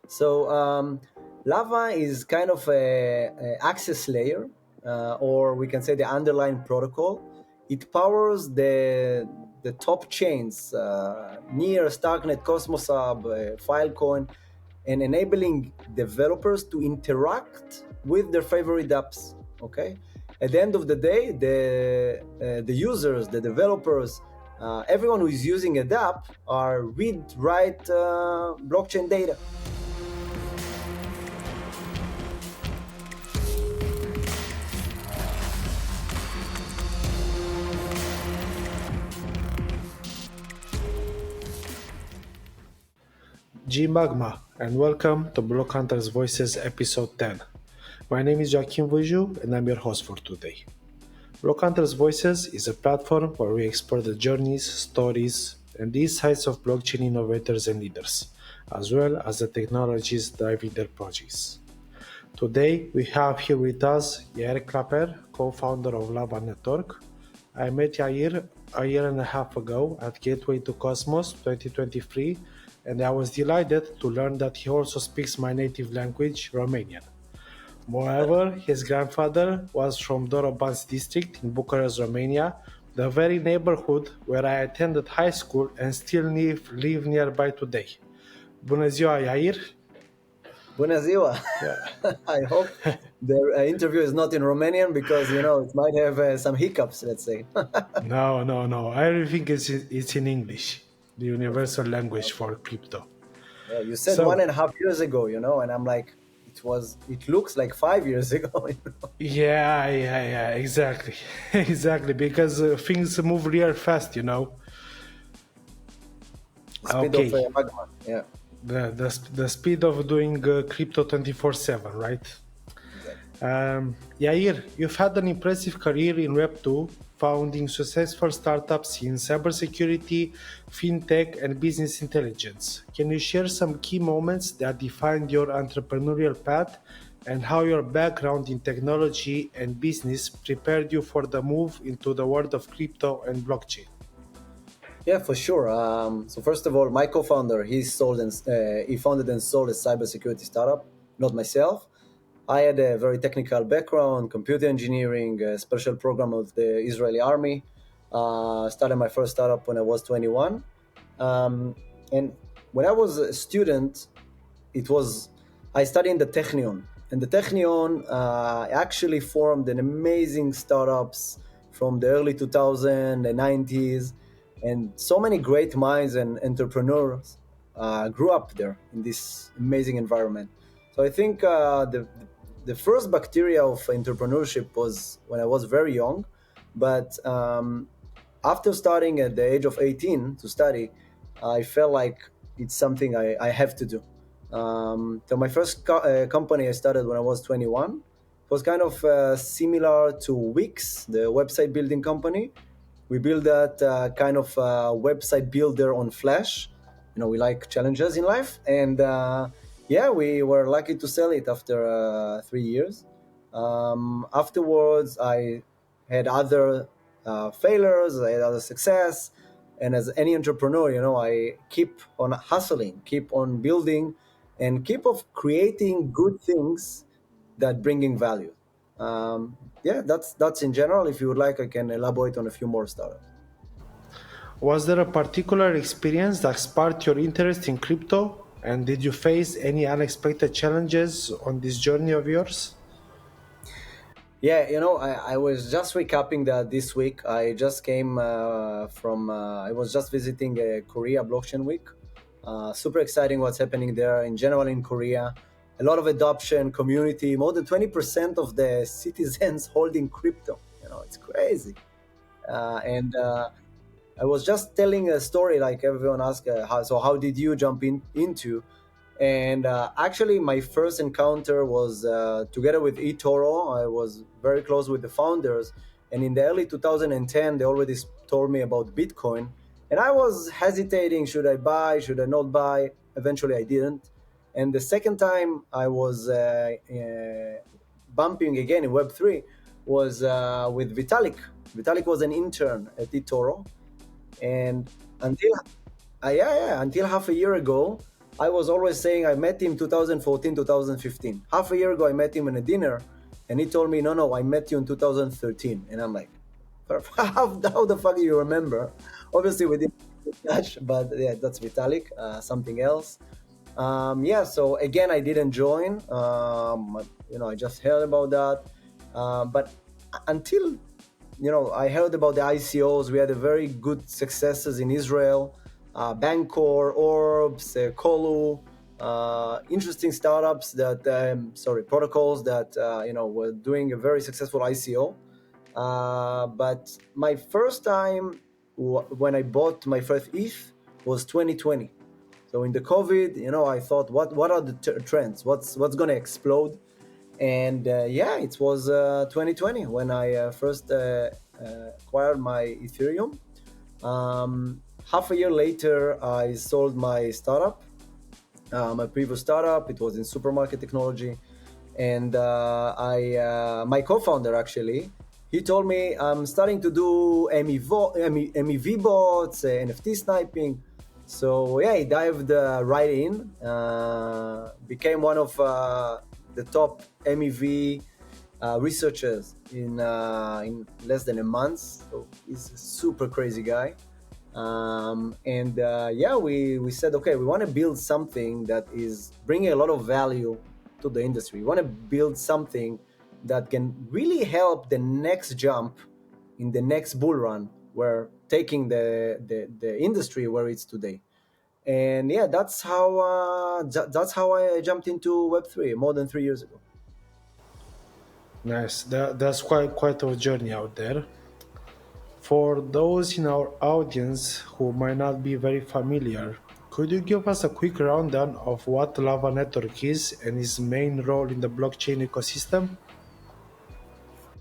So Lava is kind of a access layer, or we can say the underlying protocol. It powers the top chains, Near, Starknet, Cosmos Hub, Filecoin, and enabling developers to interact with their favorite apps. Okay, at the end of the day, the users, the developers, everyone who is using a app are read write blockchain data. Magma, and welcome to BlockHunters Voices episode 10. My name is Joachim Vuju and I'm your host for today. BlockHunters Voices is a platform where we explore the journeys, stories, and the insights of blockchain innovators and leaders, as well as the technologies driving their projects. Today, we have here with us Yair Cleper, co-founder of Lava Network. I met Yair a year and a half ago at Gateway to Cosmos 2023, and I was delighted to learn that he also speaks my native language, Romanian. Moreover, his grandfather was from Dorobanți district in Bucharest, Romania, the very neighborhood where I attended high school and still live nearby today. Bună ziua, Yair! Bună ziua! Yeah. I hope the interview is not in Romanian because, it might have some hiccups, let's say. No. Everything it's in English, the universal language for crypto. Yeah, you said So 1.5 years ago, and I'm like, it looks like 5 years ago. yeah, exactly, exactly, because things move real fast. Speed of Okay, Magma. Yeah, the speed of doing crypto 24/7, right? exactly. Yair, you've had an impressive career in Web2, founding successful startups in cybersecurity, fintech, and business intelligence. Can you share some key moments that defined your entrepreneurial path and how your background in technology and business prepared you for the move into the world of crypto and blockchain? Yeah, for sure. So first of all, my co-founder, he founded and sold a cybersecurity startup, not myself. I had a very technical background, computer engineering, a special program of the Israeli army. Started my first startup when I was 21. And when I was a student, it was I studied in the Technion, and the Technion actually formed an amazing startups from the early 2000s, the 90s, and so many great minds and entrepreneurs grew up there in this amazing environment. So I think the first bacteria of entrepreneurship was when I was very young, but after starting at the age of 18 to study, I felt like it's something I have to do. So my first company I started when I was 21 was kind of similar to Wix, the website building company. We built that kind of website builder on Flash. We like challenges in life, and yeah, we were lucky to sell it after 3 years. Afterwards, I had other failures, I had other success, and as any entrepreneur, I keep on hustling, keep on building, and keep of creating good things that bringing value. Yeah, that's in general. If you would like, I can elaborate on a few more startups. Was there a particular experience that sparked your interest in crypto? And did you face any unexpected challenges on this journey of yours? Yeah, I was just recapping that this week. I just came I was just visiting Korea Blockchain Week. Super exciting what's happening there in general in Korea. A lot of adoption, community, more than 20% of the citizens holding crypto. It's crazy. And I was just telling a story like everyone asked, how did you jump into? And actually, my first encounter was together with eToro. I was very close with the founders. And in the early 2010, they already told me about Bitcoin. And I was hesitating, should I buy, should I not buy? Eventually, I didn't. And the second time I was bumping again in Web3 was with Vitalik. Vitalik was an intern at eToro. And until until half a year ago, I was always saying I met him 2014, 2015. Half a year ago, I met him in a dinner, and he told me, no, I met you in 2013. And I'm like, how the fuck do you remember? Obviously, we didn't touch, but yeah, that's Vitalik, something else. Yeah, so again, I didn't join. I just heard about that. But until I heard about the ICOs. We had a very good successes in Israel, Bancor, Orbs, Kolu, interesting startups that, protocols that were doing a very successful ICO. But my first time when I bought my first ETH was 2020. So in the COVID, I thought, what are the trends? What's going to explode? And yeah, it was 2020 when I first acquired my Ethereum. Half a year later, I sold my startup, my previous startup. It was in supermarket technology, and my co-founder actually, he told me I'm starting to do MEV bots, NFT sniping. So yeah, he dived right in, became one of the top MEV researchers in less than a month. So he's a super crazy guy. And yeah, we said, okay, we want to build something that is bringing a lot of value to the industry. We want to build something that can really help the next jump in the next bull run, where taking the industry where it's today. And yeah, that's how I jumped into Web3 more than 3 years ago. Nice. That's quite a journey out there. For those in our audience who might not be very familiar, could you give us a quick rundown of what Lava Network is and its main role in the blockchain ecosystem?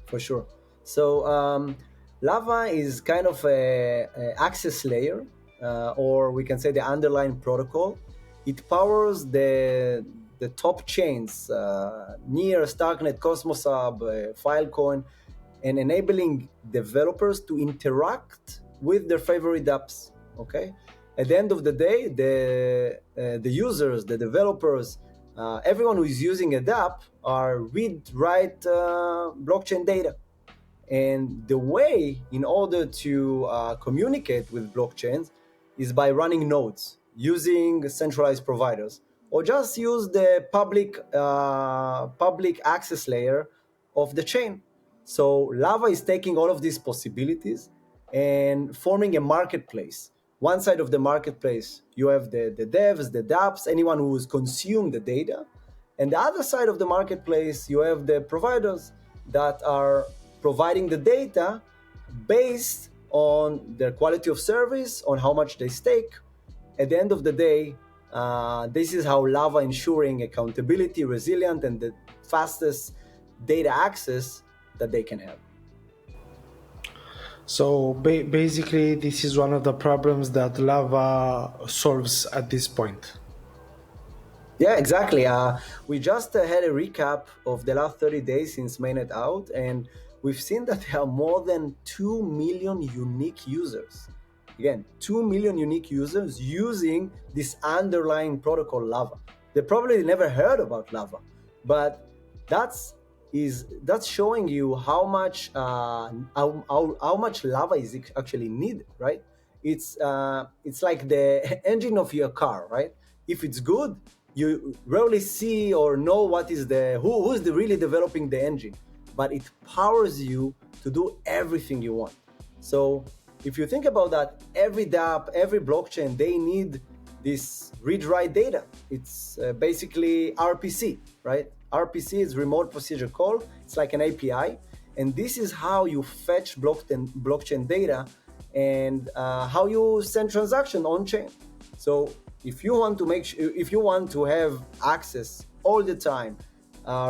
For sure. So Lava is kind of a access layer, or we can say the underlying protocol. It powers the top chains, Near, Starknet, Cosmos Hub, Filecoin, and enabling developers to interact with their favorite apps. Okay. At the end of the day, the users, the developers, everyone who is using a DApp are read write blockchain data. And the way in order to communicate with blockchains is by running nodes using centralized providers, or just use the public access layer of the chain. So Lava is taking all of these possibilities and forming a marketplace. One side of the marketplace, you have the devs, the dapps, anyone who has consumed the data. And the other side of the marketplace, you have the providers that are providing the data based on their quality of service, on how much they stake. At the end of the day, this is how Lava ensuring accountability, resilient, and the fastest data access that they can have. So basically, this is one of the problems that Lava solves at this point. Yeah, exactly. We just had a recap of the last 30 days since mainnet out, and we've seen that there are more than 2 million unique users. Again, 2 million unique users using this underlying protocol Lava. They probably never heard about Lava, but that's showing you how much Lava is actually needed, right? It's like the engine of your car, right? If it's good, you rarely see or know what is who's the really developing the engine, but it powers you to do everything you want. So if you think about that, every dApp, every blockchain, they need this read-write data. It's basically RPC, right? RPC is remote procedure call. It's like an API, and this is how you fetch blockchain data and how you send transaction on chain. So if you want to if you want to have access all the time,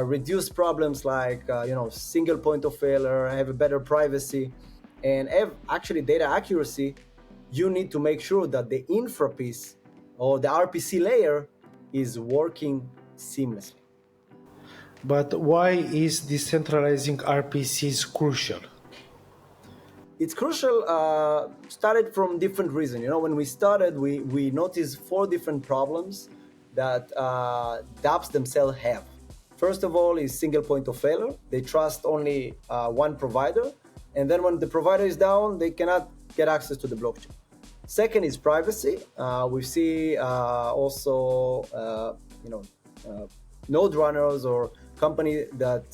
reduce problems like single point of failure, have a better privacy, and have actually data accuracy, you need to make sure that the infra piece or the RPC layer is working seamlessly. But why is decentralizing RPCs crucial? It's crucial. Started from different reasons. When we started, we noticed four different problems that dApps themselves have. First of all, is single point of failure. They trust only one provider, and then when the provider is down, they cannot get access to the blockchain. Second is privacy. We see also, node runners or company that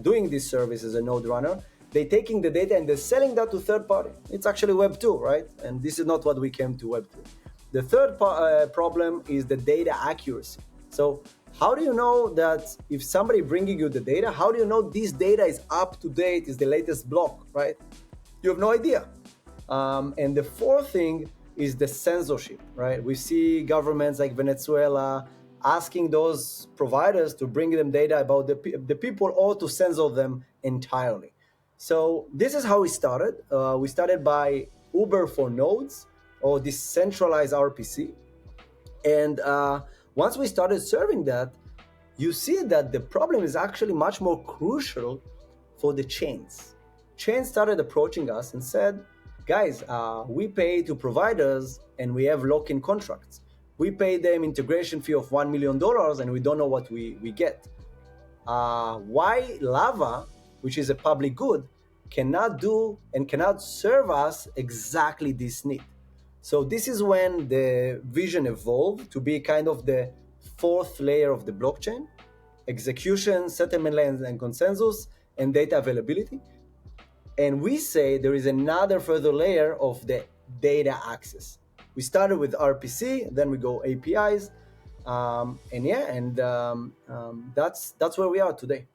doing this service as a node runner. They're taking the data and they're selling that to third party. It's actually Web 2, right? And this is not what we came to Web 3. The third problem is the data accuracy. So how do you know that if somebody bringing you the data, how do you know this data is up to date, is the latest block, right? You have no idea. And the fourth thing is the censorship, right? We see governments like Venezuela asking those providers to bring them data about the people or to censor them entirely. So this is how we started. We started by Uber for nodes or decentralized RPC. And once we started serving that, you see that the problem is actually much more crucial for the chains. Chains started approaching us and said, guys, we pay to providers and we have lock-in contracts. We pay them integration fee of $1 million and we don't know what we get. Why Lava, which is a public good, cannot do and cannot serve us exactly this need? So this is when the vision evolved to be kind of the fourth layer of the blockchain: execution, settlement lanes, and consensus, and data availability. And we say there is another further layer of the data access. We started with RPC, then we go APIs, that's where we are today.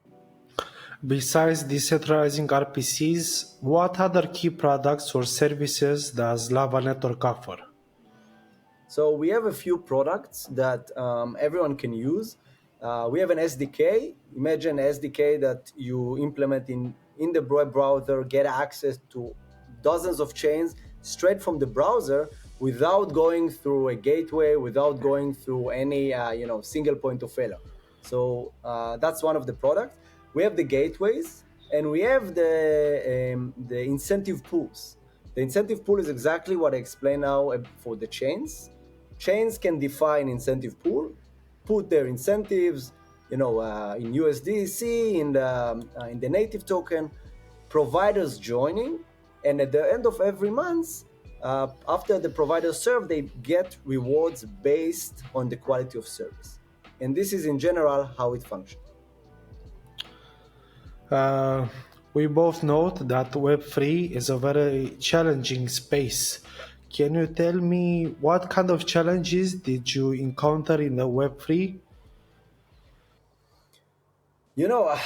Besides decentralizing RPCs, what other key products or services does Lava Network offer? So we have a few products that everyone can use. We have an SDK. Imagine an SDK that you implement in the web browser, get access to dozens of chains straight from the browser without going through a gateway, without going through any single point of failure. So that's one of the products. We have the gateways, and we have the incentive pools. The incentive pool is exactly what I explained now for the chains. Chains can define incentive pool, put their incentives, in USDC, in the native token, providers joining, and at the end of every month, after the providers serve, they get rewards based on the quality of service. And this is in general how it functions. Uh, we both note that Web3 is a very challenging space. Can you tell me what kind of challenges did you encounter in the Web3? You know,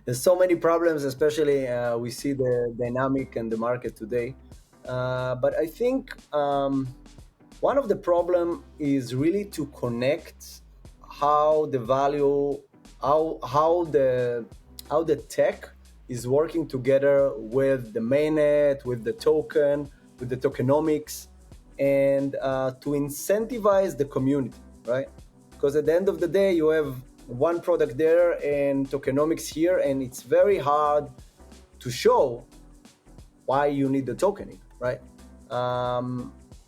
there's so many problems, especially we see the dynamic and the market today. But I think one of the problem is really to connect how the value, how the tech is working together with the mainnet, with the token, with the tokenomics, and to incentivize the community, right? Because at the end of the day, you have one product there and tokenomics here, and it's very hard to show why you need the tokening, right?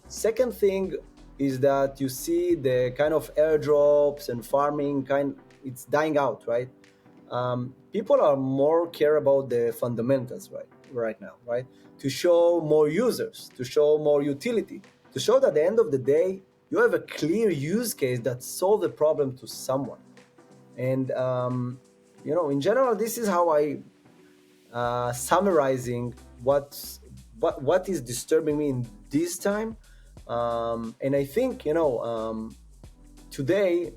Second thing is that you see the kind of airdrops and farming it's dying out, right? People are more care about the fundamentals right now, right? To show more users, to show more utility, to show that at the end of the day, you have a clear use case that solves the problem to someone. And in general, this is how I summarizing what is disturbing me in this time. And I think today,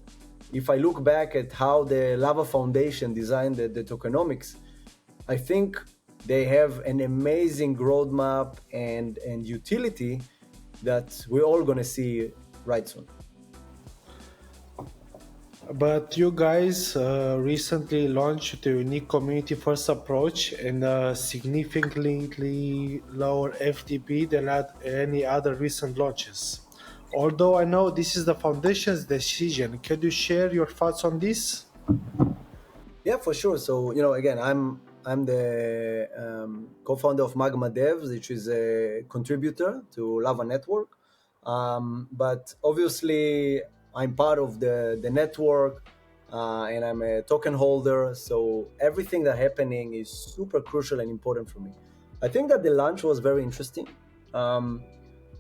if I look back at how the Lava Foundation designed the tokenomics, I think they have an amazing roadmap and utility that we're all going to see right soon. But you guys recently launched a unique community first approach and a significantly lower FTP than at any other recent launches. Although I know this is the foundation's decision, can you share your thoughts on this? Yeah, for sure. So again, I'm the co-founder of Magma Devs, which is a contributor to Lava Network. But obviously, I'm part of the network, and I'm a token holder. So everything that's happening is super crucial and important for me. I think that the launch was very interesting. Um,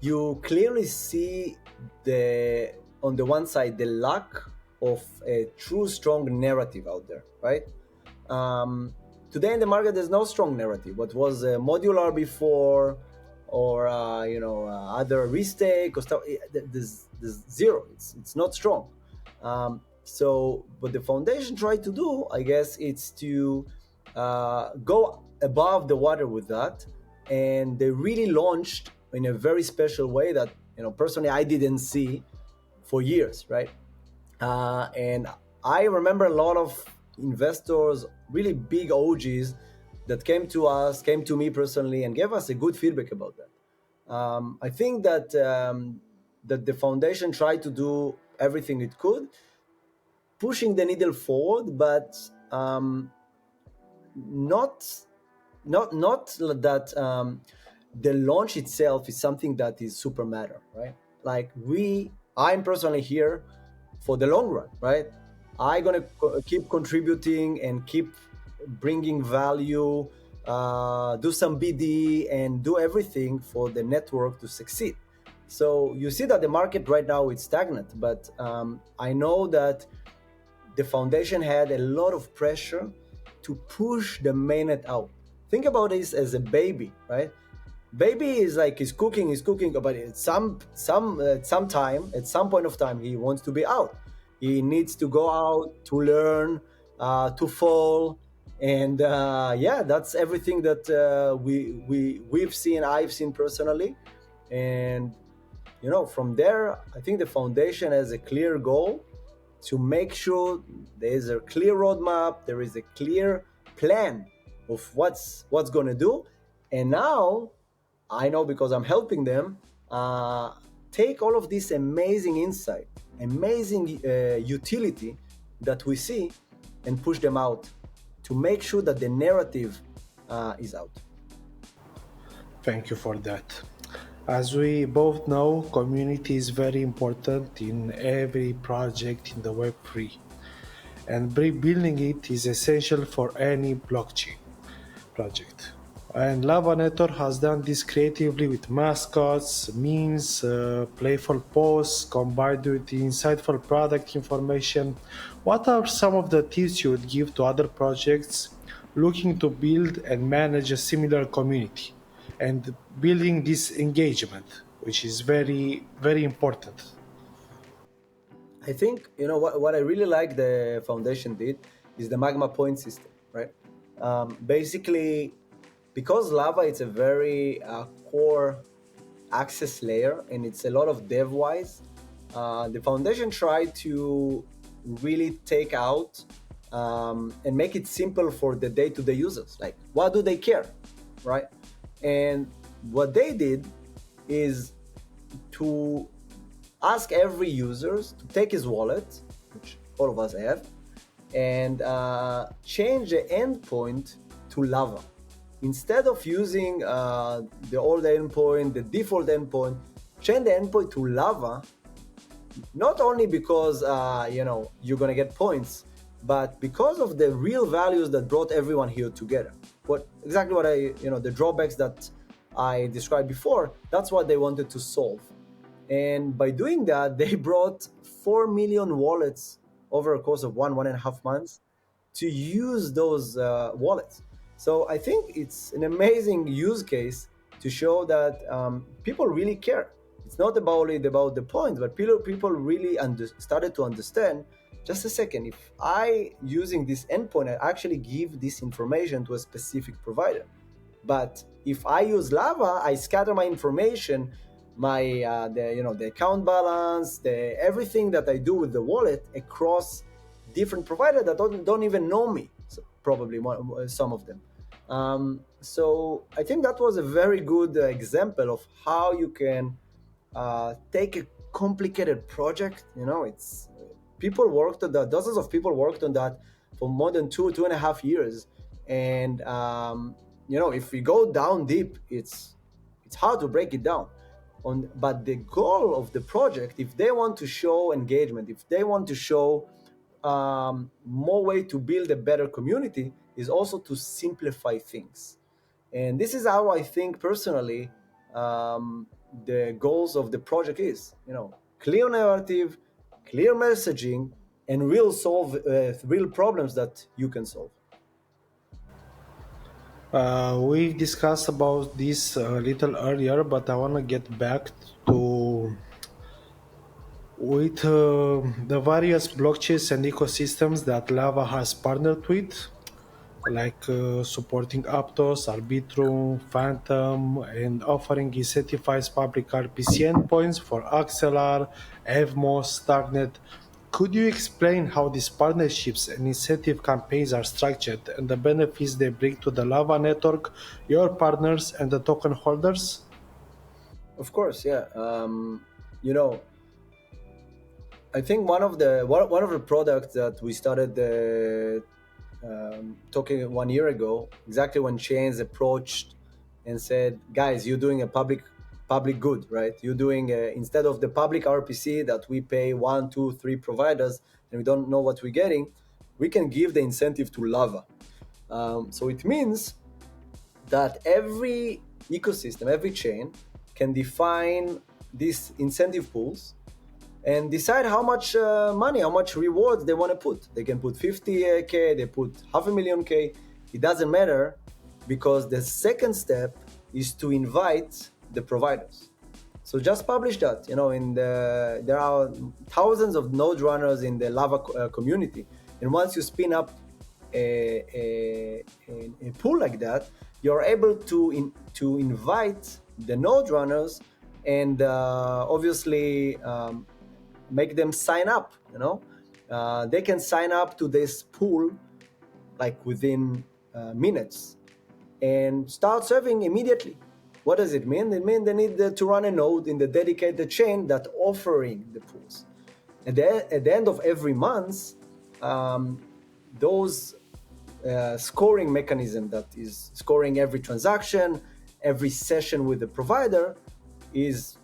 you clearly see the on the one side the lack of a true strong narrative out there, right? Um, Today in the market, there's no strong narrative. What was modular before, or other restake or stuff, there's zero. It's not strong. So, what the foundation tried to do, I guess, it's to go above the water with that, and they really launched in a very special way that personally I didn't see for years, right? And I remember a lot of investors, really big OGs, that came to me personally, and gave us a good feedback about that. I think that the foundation tried to do everything it could, pushing the needle forward, but not not that the launch itself is something that is super matter, right? Like I'm personally here for the long run, right? I'm gonna keep contributing and keep bringing value, do some BD, and do everything for the network to succeed. So you see that the market right now is stagnant, but I know that the foundation had a lot of pressure to push the mainnet out. Think about this as a baby, right? Baby is like he's cooking, but at some point of time, he wants to be out. He needs to go out to learn, to fall, and yeah, that's everything that we've seen. I've seen personally, and from there, I think the foundation has a clear goal to make sure there is a clear roadmap, there is a clear plan of what's going to do. And now I know, because I'm helping them, take all of this amazing insight, amazing utility that we see, and push them out to make sure that the narrative is out. Thank you for that. As we both know, community is very important in every project in the Web3, and building it is essential for any blockchain project. And Lavanetor has done this creatively with mascots, memes, playful posts combined with insightful product information. What are some of the tips you would give to other projects looking to build and manage a similar community and building this engagement, which is very, very important? I think what I really like the foundation did is the Magma point system, right? Basically, because Lava it's a very core access layer, and it's a lot of dev wise. The foundation tried to really take out and make it simple for the day-to-day users. Like, what do they care, right? And what they did is to ask every user to take his wallet, which all of us have, and change the endpoint to Lava. Instead of using the old endpoint, the default endpoint, change the endpoint to Lava, not only because you're gonna get points, but because of the real values that brought everyone here together. What I the drawbacks that I described before, that's what they wanted to solve. And by doing that, they brought 4 million wallets over a course of 1.5 months to use those wallets. So I think it's an amazing use case to show that people really care. It's not about the points, but people really started to understand. Just a second, if I using this endpoint, I actually give this information to a specific provider. But if I use Lava, I scatter my information, my the account balance, the everything that I do with the wallet across different providers that don't even know me. So probably some of them. So I think that was a very good example of how you can take a complicated project. It's people worked on that. Dozens of people worked on that for more than 2.5 years, and if we go down deep, it's hard to break it down. But the goal of the project, if they want to show engagement, if they want to show more way to build a better community, is also to simplify things. And this is how I think personally the goals of the project is. Clear narrative, clear messaging, and real problems that you can solve. We discussed about this a little earlier, but I want to get back to with the various blockchains and ecosystems that Lava has partnered with, like supporting Aptos, Arbitrum, Phantom, and offering incentivized public RPC endpoints for Axelar, Evmos, Starknet. Could you explain how these partnerships and incentive campaigns are structured and the benefits they bring to the Lava network, your partners, and the token holders? Of course, yeah. You know, I think one of the products that we started talking 1 year ago, exactly when Chains approached and said, "Guys, you're doing a public good, right? You're doing instead of the public RPC that we pay one, two, three providers and we don't know what we're getting, we can give the incentive to Lava." So it means that every ecosystem, every chain can define these incentive pools and decide how much money, how much rewards they want to put. They can put 50K, they put half a million K. It doesn't matter because the second step is to invite the providers. So just publish that. There are thousands of node runners in the Lava community, and once you spin up a pool like that, you're able to invite the node runners and obviously make them sign up. They can sign up to this pool like within minutes and start serving immediately. What does it mean? It means they need to run a node in the dedicated chain that offering the pools. At the end of every month, those scoring mechanism that is scoring every transaction, every session with the provider is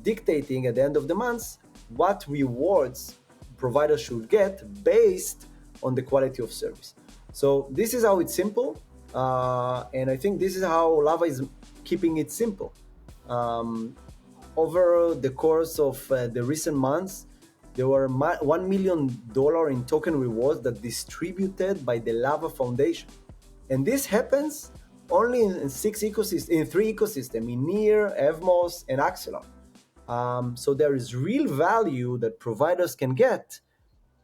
dictating at the end of the month what rewards providers should get based on the quality of service. So this is how it's simple, and I think this is how Lava is keeping it simple. Um, Over the course of the recent months, there were $1 million in token rewards that distributed by the Lava Foundation, and this happens only in three ecosystems: in Near, Evmos, and Axelar. So there is real value that providers can get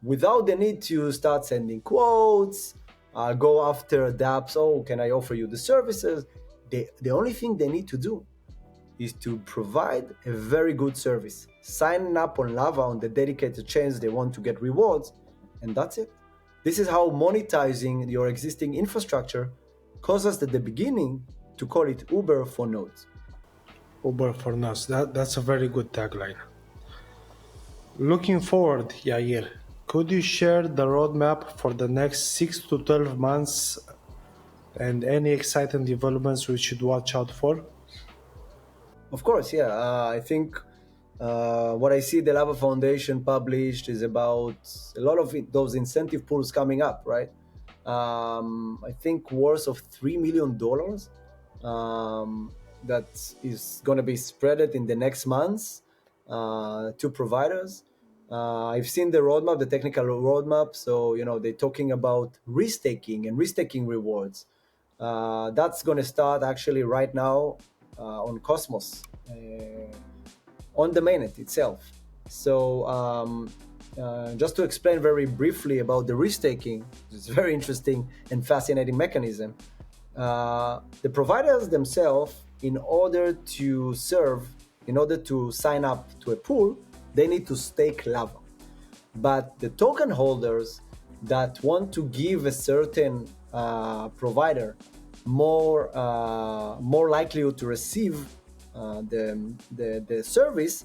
without the need to start sending quotes, go after dApps. Oh, can I offer you the services? The only thing they need to do is to provide a very good service. Sign up on Lava on the dedicated chains they want to get rewards, and that's it. This is how monetizing your existing infrastructure causes at the beginning to call it Uber for nodes. Uber for us. That's a very good tagline. Looking forward, Yair, could you share the roadmap for the next 6 to 12 months and any exciting developments we should watch out for? Of course, yeah. I think what I see the Lava Foundation published is about a lot of those incentive pools coming up, right? I think worth of $3 million that is going to be spreaded in the next months to providers. I've seen the roadmap, the technical roadmap. So, they're talking about restaking and restaking rewards. That's going to start actually right now on Cosmos, on the mainnet itself. So, just to explain very briefly about the restaking, it's a very interesting and fascinating mechanism. The providers themselves, in order to sign up to a pool, they need to stake Lava. But the token holders that want to give a certain provider more likelihood to receive the service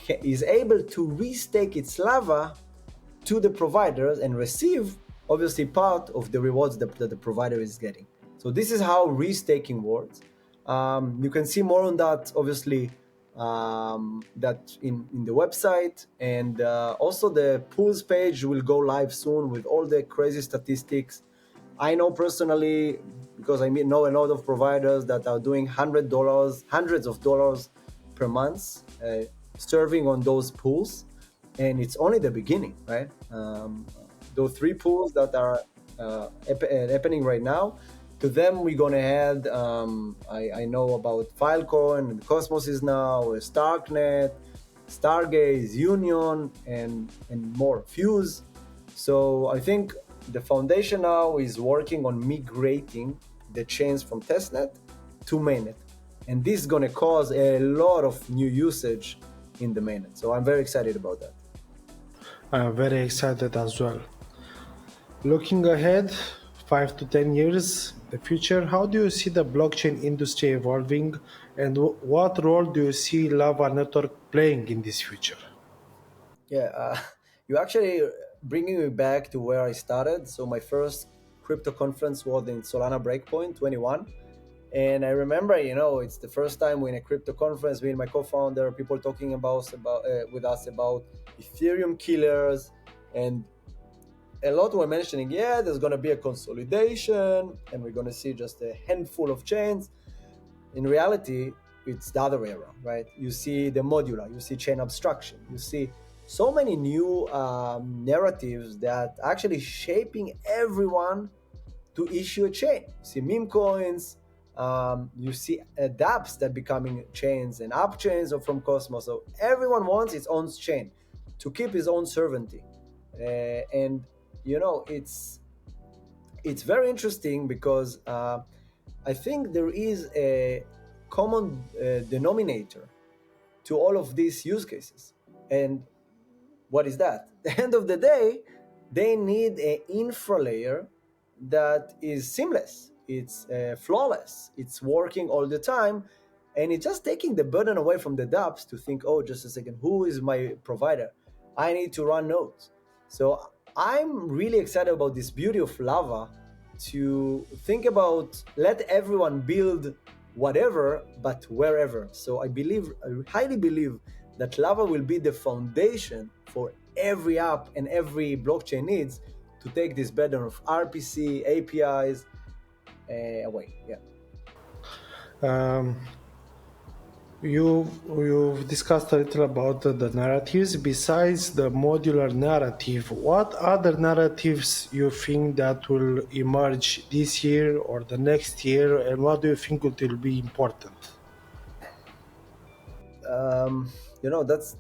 is able to restake its Lava to the providers and receive obviously part of the rewards that the provider is getting. So this is how restaking works. You can see more on that obviously that in the website, and also the pools page will go live soon with all the crazy statistics. I know personally, because know a lot of providers that are doing $100, hundreds of dollars per month, serving on those pools, and it's only the beginning, right? Those three pools that are happening right now, to them we're gonna add. I know about Filecoin and Cosmos is now Starknet, Stargaze, Union, and more Fuse. So I think the foundation now is working on migrating the chains from testnet to mainnet, and this is going to cause a lot of new usage in the mainnet. So I'm very excited about that. I am very excited as well. Looking ahead, 5 to 10 years, the future, how do you see the blockchain industry evolving, and what role do you see Lava Network playing in this future? Yeah, you actually bringing me back to where I started. So my first crypto conference was in Solana Breakpoint 21. And I remember, it's the first time we're in a crypto conference, me and my co-founder, people talking about with us about Ethereum killers, and a lot were mentioning, yeah, there's going to be a consolidation, and we're going to see just a handful of chains. In reality, it's the other way around, right? You see the modular, you see chain abstraction, you see so many new narratives that actually shaping everyone to issue a chain. You see meme coins, you see dApps that becoming chains and app chains are from Cosmos. So everyone wants its own chain to keep his own sovereignty. And it's very interesting because I think there is a common denominator to all of these use cases. And what is that? At the end of the day, they need an infra layer that is seamless. It's flawless. It's working all the time, and it's just taking the burden away from the dApps to think, oh, just a second, who is my provider? I need to run nodes. So I'm really excited about this beauty of Lava to think about let everyone build whatever, but wherever. So I highly believe that Lava will be the foundation for every app and every blockchain needs to take this burden of RPC, APIs away. Yeah. Um, you've discussed a little about the narratives. Besides the modular narrative, what other narratives you think that will emerge this year or the next year, and what do you think it will be important?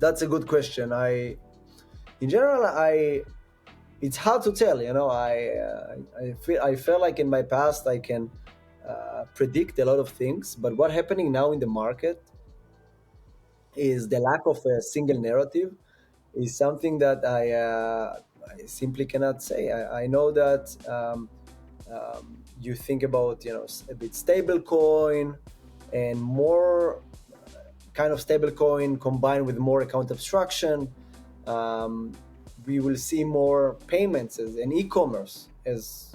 That's a good question. In general, it's hard to tell. I feel like in my past I can predict a lot of things, but what happening now in the market is the lack of a single narrative is something that I simply cannot say. I know that you think about a bit stable coin and more kind of stable coin combined with more account abstraction. Um, we will see more payments and e-commerce as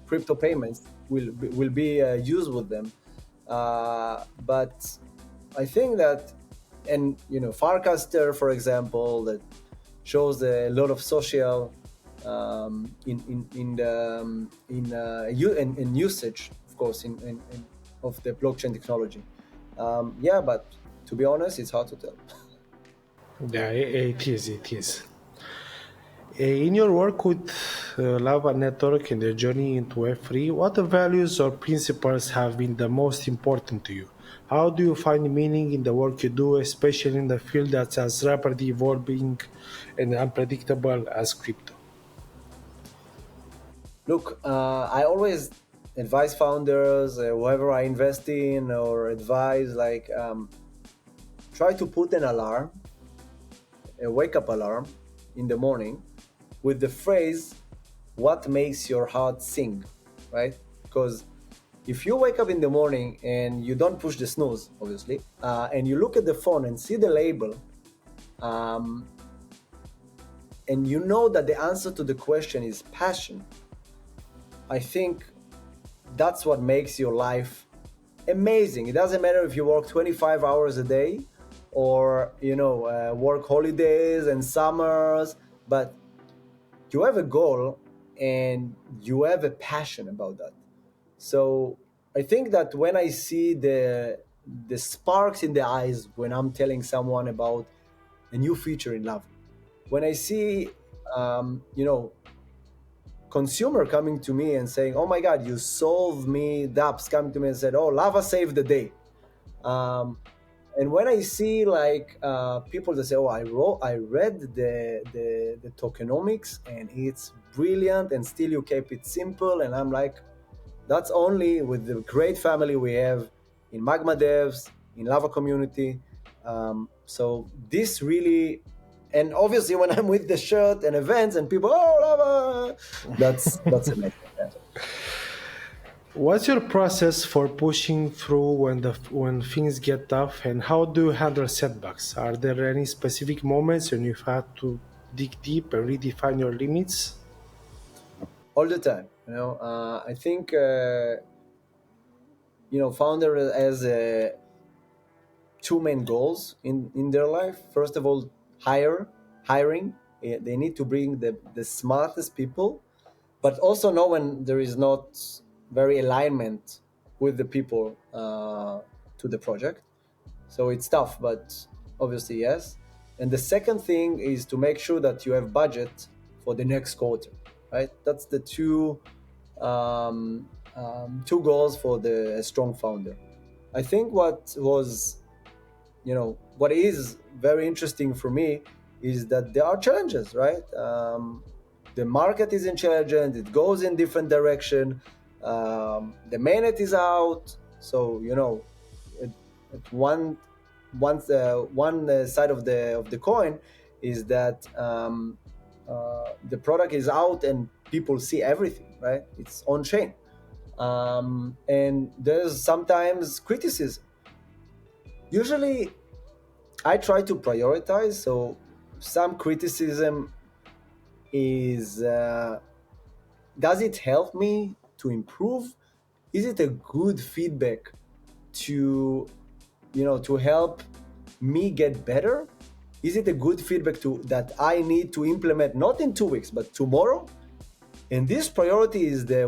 crypto payments will be used with them. But I think that, and Farcaster, for example, that shows a lot of social in the in usage, of course, in of the blockchain technology. Yeah, but to be honest, it's hard to tell. Yeah, it is. It is. In your work with Lava Network and the journey into Web3, what values or principles have been the most important to you? How do you find meaning in the work you do, especially in the field that's as rapidly evolving and unpredictable as crypto? Look, I always advise founders, whoever I invest in or advise, like try to put an alarm, a wake up alarm in the morning with the phrase, what makes your heart sing, right? Because if you wake up in the morning and you don't push the snooze, obviously, and you look at the phone and see the label, um, and you know that the answer to the question is passion, I think that's what makes your life amazing. It doesn't matter if you work 25 hours a day or work holidays and summers, but you have a goal and you have a passion about that. So I think that when I see the sparks in the eyes when I'm telling someone about a new feature in Lava, when I see consumer coming to me and saying, "Oh my God, you solved me," dApps coming to me and said, "Oh, Lava saved the day." Um, and when I see like people that say, "Oh, I read the tokenomics and it's brilliant, and still you keep it simple," and I'm like, that's only with the great family we have in Magma Devs, in Lava community. So this really, and obviously when I'm with the shirt and events and people, "Oh, Lava," that's amazing. Yeah. What's your process for pushing through when things get tough, and how do you handle setbacks? Are there any specific moments when you've had to dig deep and redefine your limits? All the time. I think founder has two main goals in their life. First of all, hiring. They need to bring the smartest people, but also know when there is not very alignment with the people to the project. So it's tough, but obviously yes. And the second thing is to make sure that you have budget for the next quarter, right? That's the two goals for the strong founder. I think what is very interesting for me is that there are challenges, right? The market is intelligent; it goes in different direction. The mainnet is out, so at one side of the coin is that the product is out and people see everything, right? It's on chain, and there's sometimes criticism. Usually I try to prioritize. So some criticism is, does it help me to improve? Is it a good feedback to to help me get better? Is it a good feedback to that I need to implement not in 2 weeks but tomorrow? And this priority is the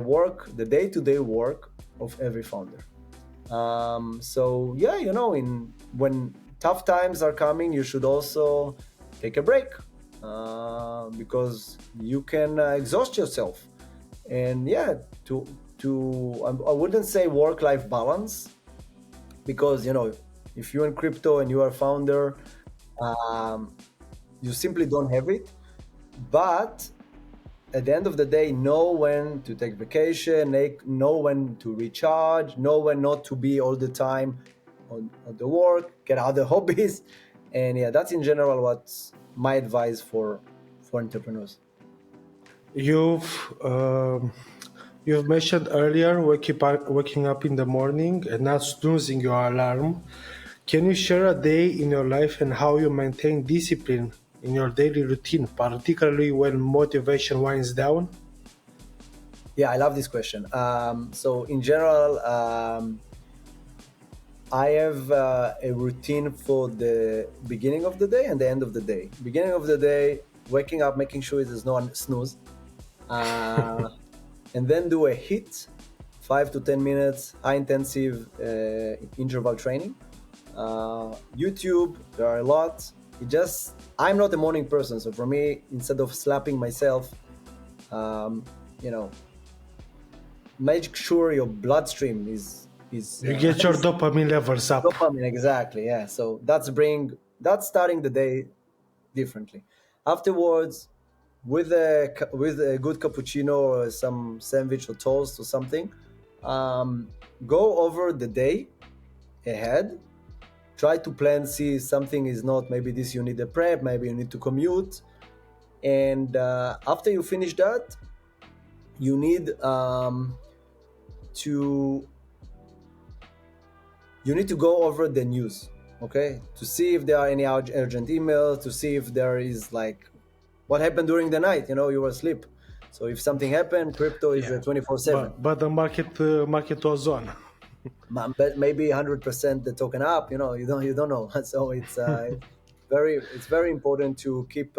day-to-day work of every founder. So yeah, in when tough times are coming, you should also take a break, because you can exhaust yourself. And yeah, I wouldn't say work-life balance, because if you're in crypto and you are a founder, um, you simply don't have it. But at the end of the day, know when to take vacation, know when to recharge, know when not to be all the time on the work, get other hobbies. And yeah, that's in general what's my advice for entrepreneurs. You've you've mentioned earlier waking up in the morning and not snoozing your alarm. Can you share a day in your life and how you maintain discipline in your daily routine, particularly when motivation winds down? Yeah, I love this question. So in general, I have a routine for the beginning of the day and the end of the day. Beginning of the day, waking up, making sure there's no snooze, uh, and then do a hit, 5 to 10 minutes, high intensive interval training. YouTube, there are a lot. I'm not a morning person, so for me, instead of slapping myself, um, you know, make sure your bloodstream is You get your dopamine levels up. dopamine, exactly. Yeah, so that's starting the day differently. Afterwards, with a good cappuccino or some sandwich or toast or something, go over the day ahead. Try to plan. See if something is not. Maybe this you need a prep. Maybe you need to commute. And after you finish that, you need to go over the news, okay, to see if there are any urgent emails, to see if there is like what happened during the night. You were asleep, so if something happened, crypto is Yeah, 24/7. but the market was on. But maybe 100% the token up. You don't know. So it's very important to keep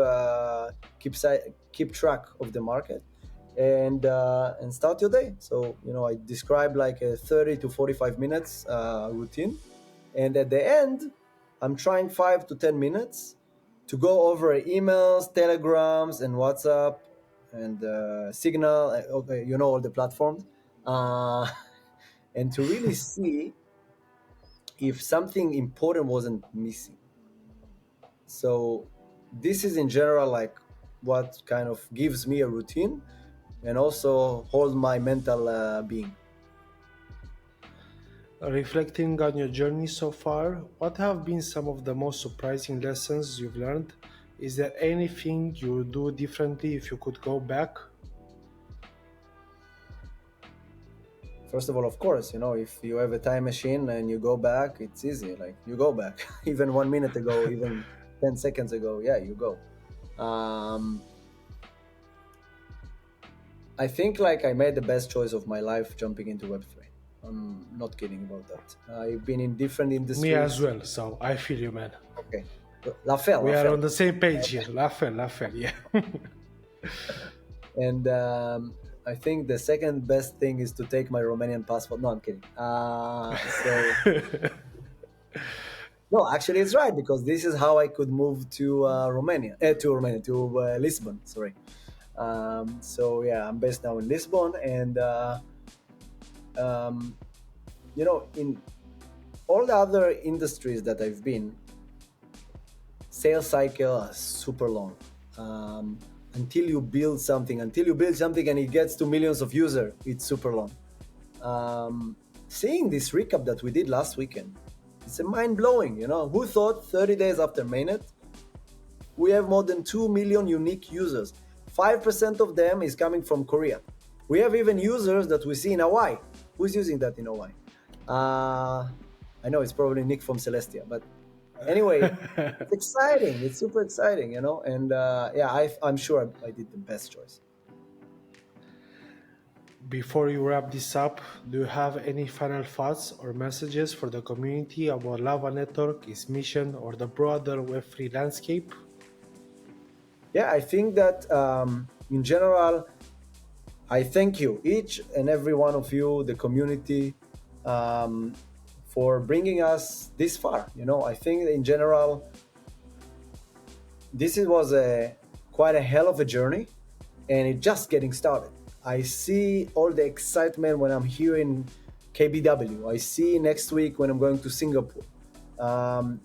track of the market and start your day. So I describe like a 30 to 45 minutes routine, and at the end I'm trying 5 to 10 minutes to go over emails, telegrams, and WhatsApp, and Signal. Okay, all the platforms, uh, and to really see if something important wasn't missing. So this is in general like what kind of gives me a routine and also hold my mental being. Reflecting on your journey so far, what have been some of the most surprising lessons you've learned? Is there anything you would do differently if you could go back? First of all, of course, if you have a time machine and you go back, it's easy. Like you go back, even 1 minute ago, even 10 seconds ago. Yeah, you go. Um, I think like I made the best choice of my life jumping into Web3. I'm not kidding about that. I've been in different Me as industries. well, so I feel you, man. Okay, Lafel, We are on Lafel, the same page here. Laughing, laughing, yeah. and I think the second best thing is to take my Romanian passport. No, I'm kidding. So no, actually, it's right because this is how I could move to Lisbon. Sorry. So yeah, I'm based now in Lisbon, and um, in all the other industries that I've been, sales cycle are super long. Um, until you build something and it gets to millions of users, it's super long. Seeing this recap that we did last weekend, it's a mind blowing. Who thought 30 days after mainnet, we have more than 2 million unique users. 5% of them is coming from Korea. We have even users that we see in Hawaii. Who's using that in Hawaii? I know it's probably Nick from Celestia, but anyway, it's exciting. It's super exciting, and yeah, I'm sure I did the best choice. Before you wrap this up, do you have any final thoughts or messages for the community about Lava Network, its mission, or the broader Web3 landscape? Yeah, I think that in general, I thank you, each and every one of you, the community, um, for bringing us this far. I think in general, this was a quite a hell of a journey, and it's just getting started. I see all the excitement when I'm here in KBW. I see next week when I'm going to Singapore. Um,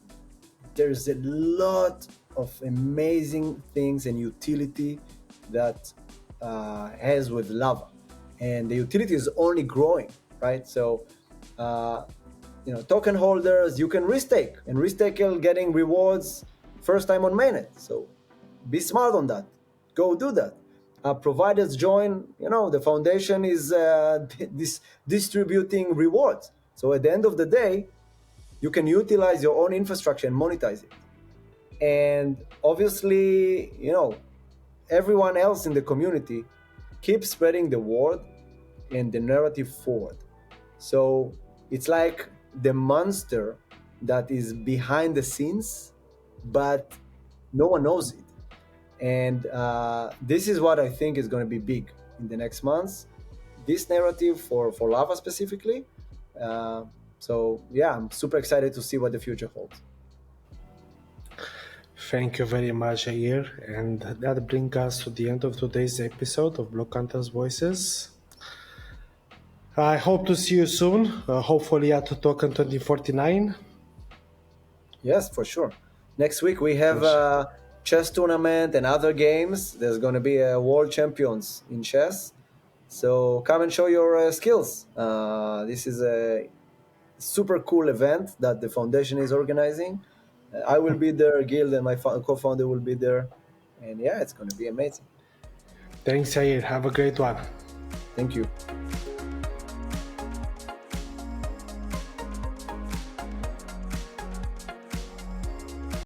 there's a lot of amazing things and utility that has with lava, and the utility is only growing, right? So uh, token holders, you can restake, and restake getting rewards first time on mainnet. So be smart on that. Go do that. Providers join. The foundation is distributing rewards. So at the end of the day, you can utilize your own infrastructure and monetize it. And obviously, everyone else in the community keeps spreading the word and the narrative forward. So it's like the monster that is behind the scenes, but no one knows it. And this is what I think is going to be big in the next months. This narrative for Lava specifically. Uh, so yeah, I'm super excited to see what the future holds. Thank you very much, Yair. And that brings us to the end of today's episode of BlockHunters Voices. I hope to see you soon, hopefully at Token 2049. Yes, for sure. Next week we have a chess tournament and other games. There's going to be a world champions in chess. So come and show your skills. This is a super cool event that the foundation is organizing. I will be there, Gil and my co-founder will be there. And yeah, it's going to be amazing. Thanks, Yair. Have a great one. Thank you.